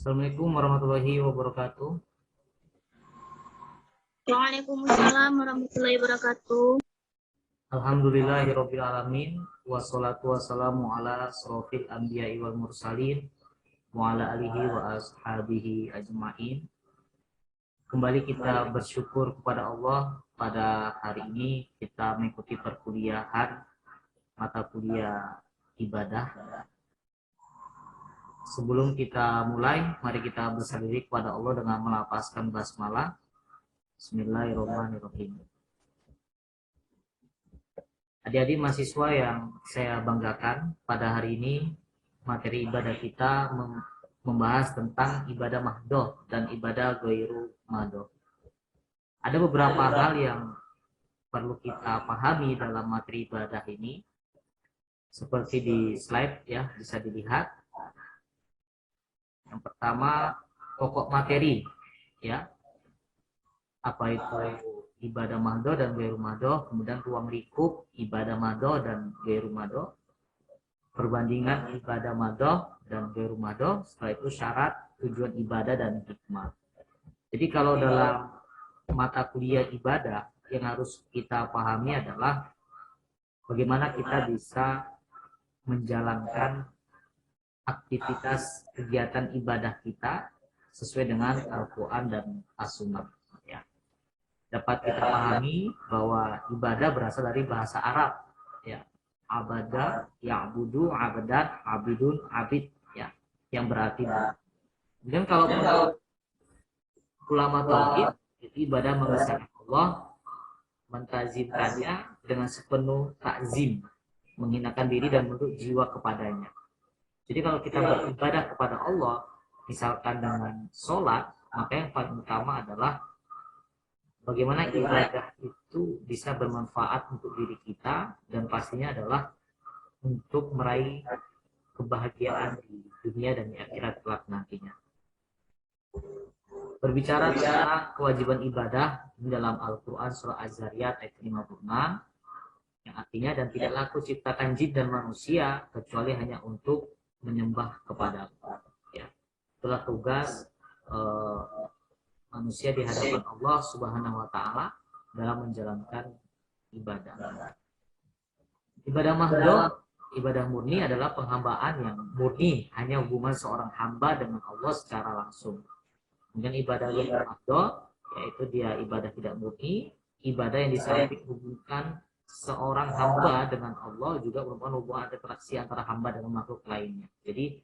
Assalamualaikum warahmatullahi wabarakatuh. Waalaikumsalam warahmatullahi wabarakatuh. Alhamdulillahirabbil alamin wassalatu wassalamu ala asrofil anbiya'i wal mursalin wa ala alihi wa ashabihi ajmain. Kembali kita bersyukur kepada Allah. Pada hari ini kita mengikuti perkuliahan mata kuliah ibadah. Sebelum kita mulai, mari kita bersatu diri kepada Allah dengan melafazkan basmalah. Bismillahirrahmanirrahim. Adik-adik mahasiswa yang saya banggakan, pada hari ini materi ibadah kita membahas tentang ibadah mahdoh dan ibadah ghairu mahdoh. Ada beberapa hal yang perlu kita pahami dalam materi ibadah ini. Seperti di slide ya, bisa dilihat. Yang pertama, pokok materi ya. Apa itu ibadah mahdoh dan ghairu mahdoh, kemudian ruang lingkup ibadah mahdoh dan ghairu mahdoh, perbandingan ibadah mahdoh dan ghairu mahdoh, setelah itu syarat, tujuan ibadah dan hikmah. Jadi kalau dalam mata kuliah ibadah yang harus kita pahami adalah bagaimana kita bisa menjalankan aktivitas kegiatan ibadah kita sesuai dengan Al-Quran dan As-Sunnah. Dapat kita pahami bahwa ibadah berasal dari bahasa Arab ya, abada, ya'budu, abadat, abidun, abid ya, yang berarti kemudian kalau ulama tauhid, ibadah mengesahkan Allah, mentazimkannya dengan sepenuh takzim, menghinakan diri dan menunduk jiwa kepadanya. Jadi kalau kita beribadah kepada Allah, misalkan dengan sholat, maka yang paling utama adalah bagaimana ibadah itu bisa bermanfaat untuk diri kita, dan pastinya adalah untuk meraih kebahagiaan di dunia dan di akhirat kelak nantinya. Berbicara tentang kewajiban ibadah dalam Al-Quran surah Az-Zariyat ayat 56, yang artinya dan tidaklah aku ciptakan jin dan manusia kecuali hanya untuk menyembah kepada Allah. Ya. Itulah tugas manusia di hadapan Allah Subhanahu wa Ta'ala dalam menjalankan ibadah. Ibadah mahdoh, ibadah murni adalah penghambaan yang murni, hanya hubungan seorang hamba dengan Allah secara langsung. Kemudian ibadah ghairu mahdoh, yaitu dia ibadah tidak murni, ibadah yang disamping hubungkan seorang hamba dengan Allah juga merupakan hubungan interaksi antara hamba dengan makhluk lainnya. Jadi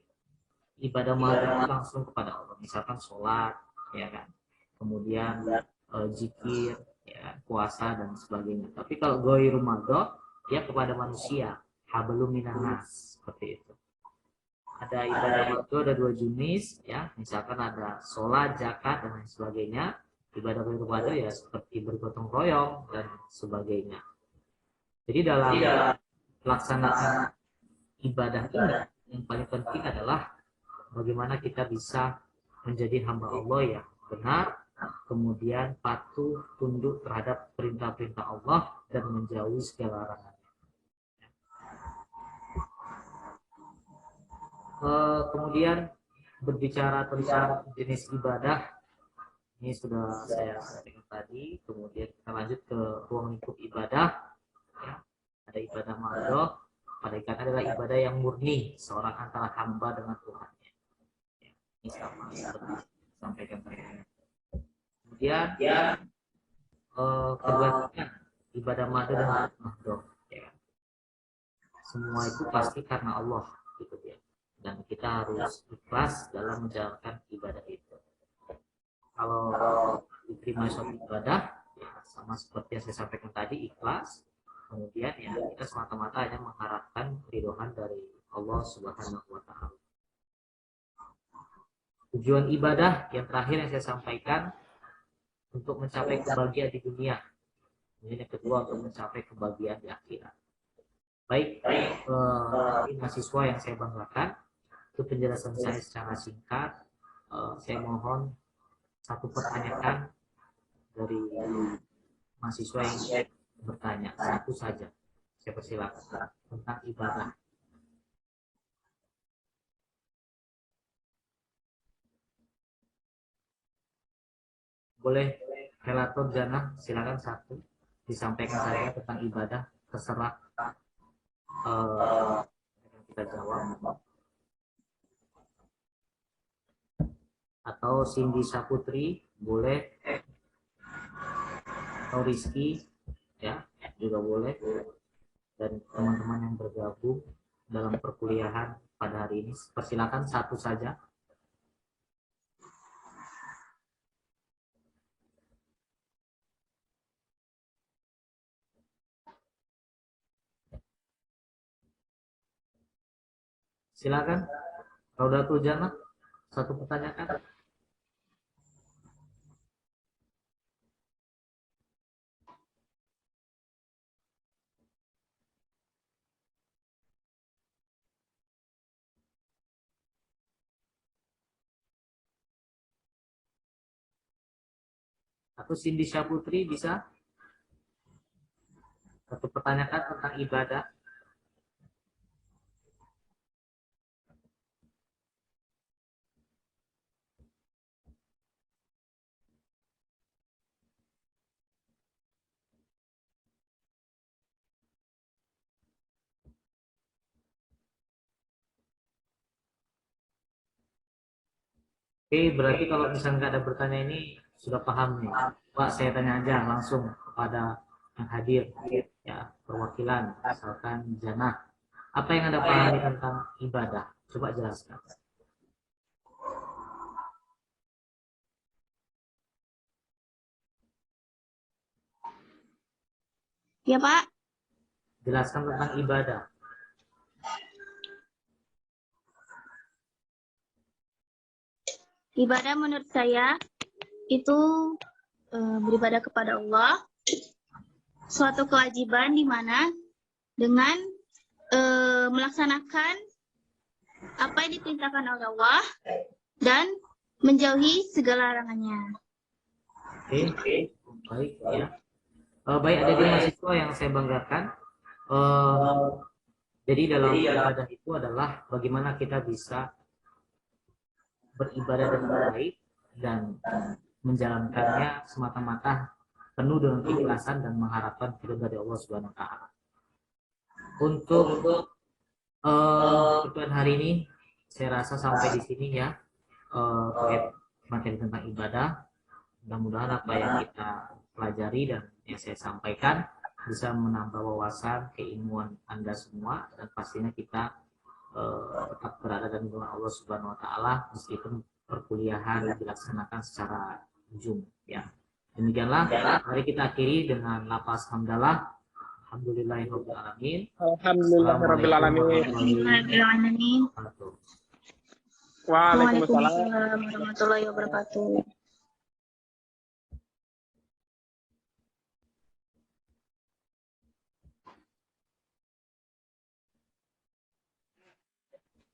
ibadah mahdoh langsung kepada Allah, misalkan sholat, ya kan, kemudian zikir, ya, puasa dan sebagainya. Tapi kalau ghairu mahdoh, ya kepada manusia, hablum minan nas, seperti itu. Ada ibadah itu ada dua jenis ya, misalkan ada sholat, zakat dan lain sebagainya. Ibadah ghairu mahdoh ya seperti bergotong royong dan sebagainya. Jadi dalam pelaksanaan ibadah ini yang paling penting adalah bagaimana kita bisa menjadi hamba Allah ya benar, kemudian patuh tunduk terhadap perintah-perintah Allah dan menjauhi segala larangan. Kemudian berbicara tentang jenis ibadah, ini sudah saya sampaikan tadi. Kemudian kita lanjut ke ruang lingkup ibadah ya. Ada ibadah mahdoh, pada ikan adalah ibadah yang murni seorang antara hamba dengan Tuhannya ya. Ini sama seperti sampaikan tadi. Kemudian perbandingan ibadah mahdoh dan mahdoh ya. Semua itu pasti karena Allah gitu ya, dan kita harus ikhlas dalam menjalankan ibadah itu. Kalau diterima suatu ibadah ya, sama seperti yang saya sampaikan tadi, ikhlas, kemudian ya kita semata-mata hanya mengharapkan keridhaan dari Allah Subhanahu wa Ta'ala. Tujuan ibadah yang terakhir yang saya sampaikan untuk mencapai kebahagiaan di dunia, kemudian yang kedua untuk mencapai kebahagiaan di akhirat. Baik, mahasiswa yang saya banggakan, itu penjelasan saya secara singkat. Saya mohon satu pertanyaan dari mahasiswa yang bertanya, satu saja. Saya persilakan tentang ibadah. boleh Helaton Jannah, silakan satu disampaikan saja tentang ibadah, terserah yang kita jawab. Atau Cindy Saputri boleh, atau Rizky ya juga boleh, dan teman-teman yang bergabung dalam perkuliahan pada hari ini persilakan satu saja. Silakan, Raudatul Jannah, satu pertanyaan. Atau Cindy Saputri bisa satu pertanyaan tentang ibadah. Oke, berarti kalau misalnya nggak ada bertanya ini sudah paham nih. Pak, saya tanya aja langsung kepada yang hadir, ya perwakilan, misalkan Jannah. Apa yang Anda pahami tentang ibadah? Coba jelaskan. Ya, Pak. Jelaskan tentang ibadah. Ibadah menurut saya itu beribadah kepada Allah, suatu kewajiban di mana dengan melaksanakan apa yang diperintahkan oleh Allah dan menjauhi segala larangannya. Oke, baik ya. Baik, ada dua mahasiswa yang saya banggakan. Jadi dalam ibadah itu adalah bagaimana kita bisa beribadah dengan baik dan menjalankannya semata-mata penuh dengan keikhlasan dan mengharapkan ridho dari Allah Subhanahu wa taala. Untuk pertemuan hari ini saya rasa sampai di sini ya, terkait materi tentang ibadah. Mudah-mudahan apa yang kita pelajari dan yang saya sampaikan bisa menambah wawasan, keilmuan Anda semua, dan pastinya kita tetap berada dalam lindungan Allah Subhanahu wa taala meskipun perkuliahan dilaksanakan secara Zoom ya. Demikianlah, mari kita akhiri dengan lafaz hamdalah. Alhamdulillahirabbil alamin. Alhamdulillahirabbil alamin. Bismillahirrahmanirrahim. Waalaikumsalam Waalaikumsalam warahmatullahi wabarakatuh.